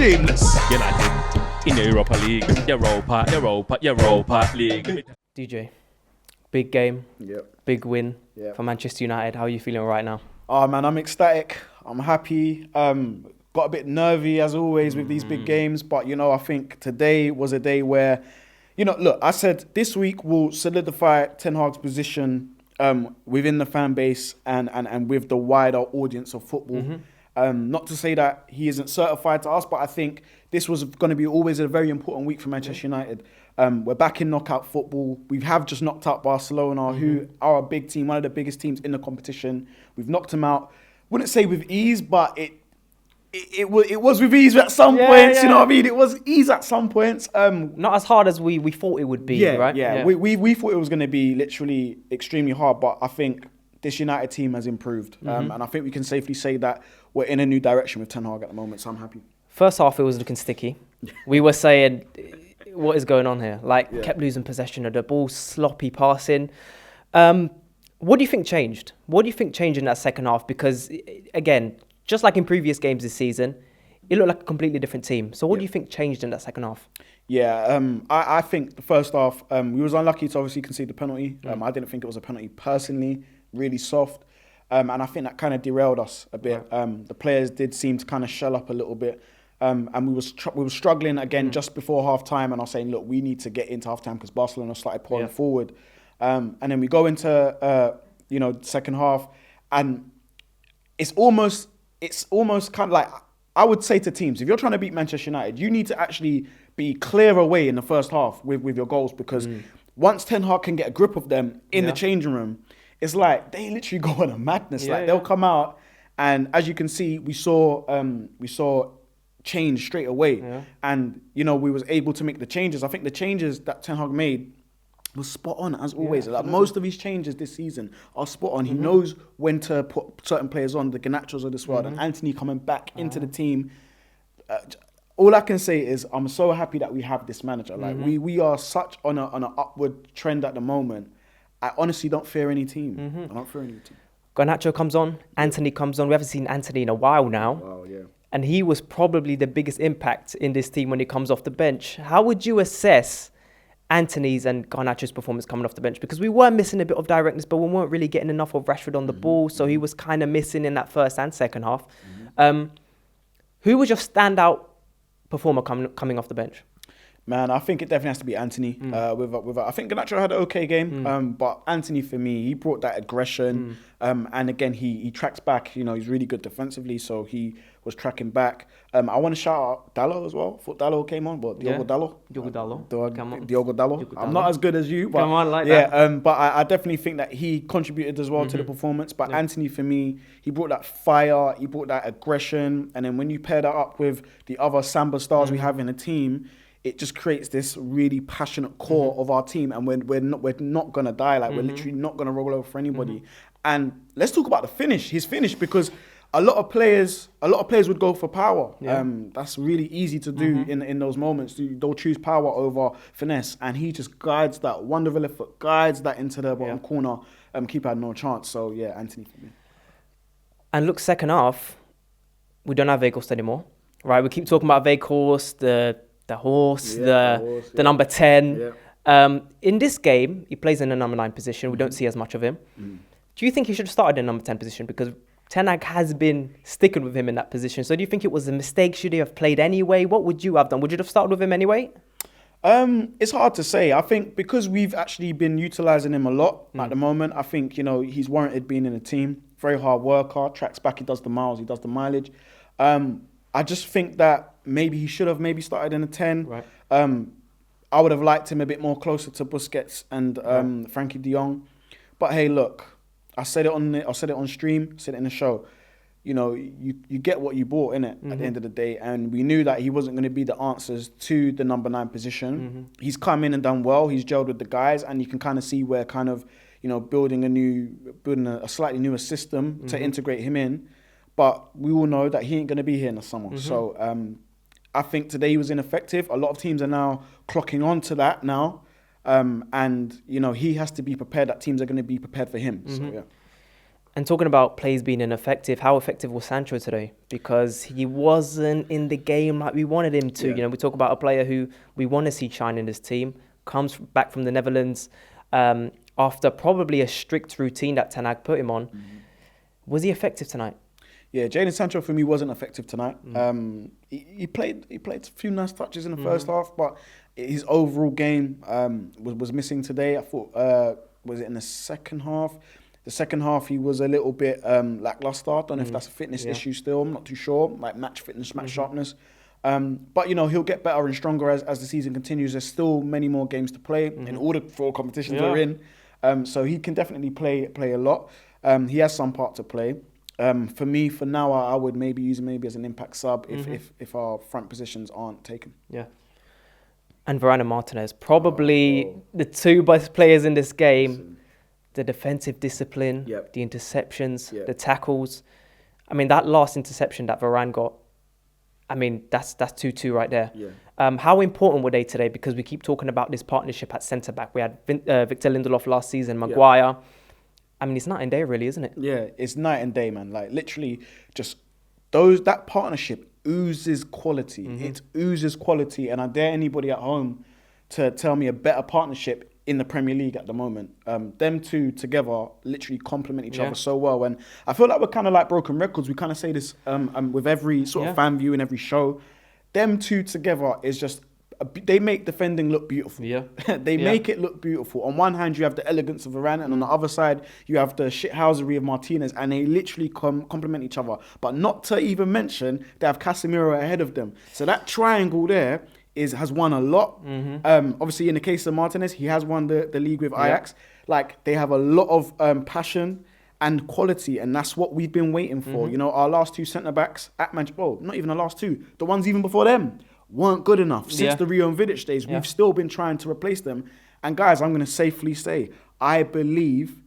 Shameless. United in the Europa League. Europa League. DJ, big game, big win Yep. for Manchester United. How are you feeling right now? Oh man, I'm ecstatic. I'm happy. Got a bit nervy as always with these big games, but I think today was a day where, look, I said this week will solidify Ten Hag's position within the fan base and with the wider audience of football. Not to say that he isn't certified to us, but I think this was going to be always a very important week for Manchester United. We're back in knockout football. We have just knocked out Barcelona, who are a big team, one of the biggest teams in the competition. We've knocked them out. Wouldn't say with ease, but it was with ease at some points. You know what I mean? It was ease at some points. Not as hard as we thought it would be, right? Yeah. We thought it was going to be literally extremely hard, but I think this United team has improved. And I think we can safely say that we're in a new direction with Ten Hag at the moment, so I'm happy. First half, it was looking sticky. We were saying, what is going on here? Kept losing possession of the ball, sloppy passing. What do you think changed? What do you think changed in that second half? Because, again, just like in previous games this season, it looked like a completely different team. So what do you think changed in that second half? Yeah, I think the first half, we was unlucky to obviously concede the penalty. I didn't think it was a penalty personally, really soft. And I think that kind of derailed us a bit. The players did seem to kind of shell up a little bit. And we were struggling again just before half-time. And I was saying, look, we need to get into half-time because Barcelona started pulling forward. And then we go into, second half. And it's almost kind of like, I would say to teams, if you're trying to beat Manchester United, you need to actually be clear away in the first half with your goals, because once Ten Hag can get a grip of them in the changing room, it's like they literally go on a madness. They'll come out, and as you can see, we saw change straight away, and we was able to make the changes. I think the changes that Ten Hag made was spot on as always. Most of his changes this season are spot on. He knows when to put certain players on, the Garnachos of this world, and Anthony coming back into the team. All I can say is I'm so happy that we have this manager. We are such on an upward trend at the moment. I honestly don't fear any team. I don't fear any team. Garnacho comes on, Anthony comes on. We haven't seen Anthony in a while now. Wow, yeah. And he was probably the biggest impact in this team when he comes off the bench. How would you assess Anthony's and Garnacho's performance coming off the bench? Because we were missing a bit of directness, but we weren't really getting enough of Rashford on the ball. So he was kind of missing in that first and second half. Who was your standout performer coming off the bench? Man, I think it definitely has to be Anthony. I think Garnacho had an okay game, but Anthony, for me, he brought that aggression. And again, he tracks back. He's really good defensively, so he was tracking back. I want to shout out Dallo as well. I thought Dallo came on, but Diogo Dallo. I'm not as good as you, but but I definitely think that he contributed as well to the performance. But Anthony, for me, he brought that fire, he brought that aggression, and then when you pair that up with the other Samba stars we have in the team, it just creates this really passionate core of our team, and we're not gonna die. We're literally not gonna roll over for anybody. And let's talk about his finish, because a lot of players would go for power. That's really easy to do in those moments. They'll choose power over finesse, and he just guides that wonderful left foot, guides that into the bottom corner. Keeper had no chance. So yeah, Anthony for me. And look, second half, we don't have Weghorst anymore, right? We keep talking about Weghorst, the number 10. In this game, he plays in the number 9 position. We don't see as much of him. Do you think he should have started in the number 10 position? Because Ten Hag has been sticking with him in that position. So do you think it was a mistake? Should he have played anyway? What would you have done? Would you have started with him anyway? It's hard to say. I think because we've actually been utilising him a lot at the moment, I think, he's warranted being in the team. Very hard worker, tracks back, he does the miles, he does the mileage. I just think that maybe he should have started in a 10. Right. I would have liked him a bit more closer to Busquets and Frankie de Jong. But hey, look, I said it on stream, I said it in the show. You get what you bought, innit, at the end of the day. And we knew that he wasn't going to be the answers to the number 9 position. He's come in and done well. He's gelled with the guys, and you can kind of see where building a slightly newer system to integrate him in. But we all know that he ain't going to be here in the summer. So I think today he was ineffective. A lot of teams are now clocking on to that now. And he has to be prepared that teams are going to be prepared for him. So, yeah. And talking about plays being ineffective, how effective was Sancho today? Because he wasn't in the game like we wanted him to. Yeah. You know, we talk about a player who we want to see shine in this team, comes back from the Netherlands after probably a strict routine that Ten Hag put him on. Was he effective tonight? Yeah, Jadon Sancho for me wasn't effective tonight. He played a few nice touches in the first half, but his overall game was missing today. I thought, was it in the second half? The second half, he was a little bit lackluster. I don't know if that's a fitness issue still. I'm not too sure. Like match fitness, match sharpness. But, you know, he'll get better and stronger as the season continues. There's still many more games to play in all the 4 competitions we're in. So he can definitely play a lot. He has some part to play. For me, for now, I would maybe use him maybe as an impact sub if our front positions aren't taken. Yeah. And Varane and Martinez, probably the 2 best players in this game. The defensive discipline, the interceptions, the tackles. I mean, that last interception that Varane got, I mean, that's 2-2 right there. Yeah. How important were they today? Because we keep talking about this partnership at centre-back. We had Victor Lindelof last season, Maguire. I mean, it's night and day, really, isn't it? Yeah, it's night and day, man. Like, literally, just that partnership oozes quality. It oozes quality, and I dare anybody at home to tell me a better partnership in the Premier League at the moment. Them 2 together literally complement each other so well. And I feel like we're kind of like broken records. We kind of say this with every sort of fan view in every show. Them 2 together is just, they make defending look beautiful. They make it look beautiful. On one hand, you have the elegance of Varane, and on the other side, you have the shithousery of Martinez, and they literally complement each other. But not to even mention, they have Casemiro ahead of them. So that triangle there has won a lot. Obviously, in the case of Martinez, he has won the league with Ajax. Like, they have a lot of passion and quality, and that's what we've been waiting for. You know, our last 2 centre-backs at Manchester, well, not even the last 2, the ones even before them weren't good enough. Since the Rio and Vidic days, we've still been trying to replace them. And guys, I'm going to safely say, I believe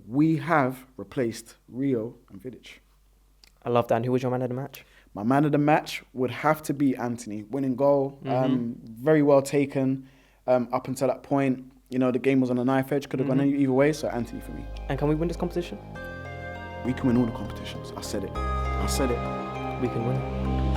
we have replaced Rio and Vidic. I love that. And who was your man of the match? My man of the match would have to be Anthony. Winning goal, very well taken up until that point. You know, the game was on a knife edge, could have gone either way, so Anthony for me. And can we win this competition? We can win all the competitions. I said it. We can win.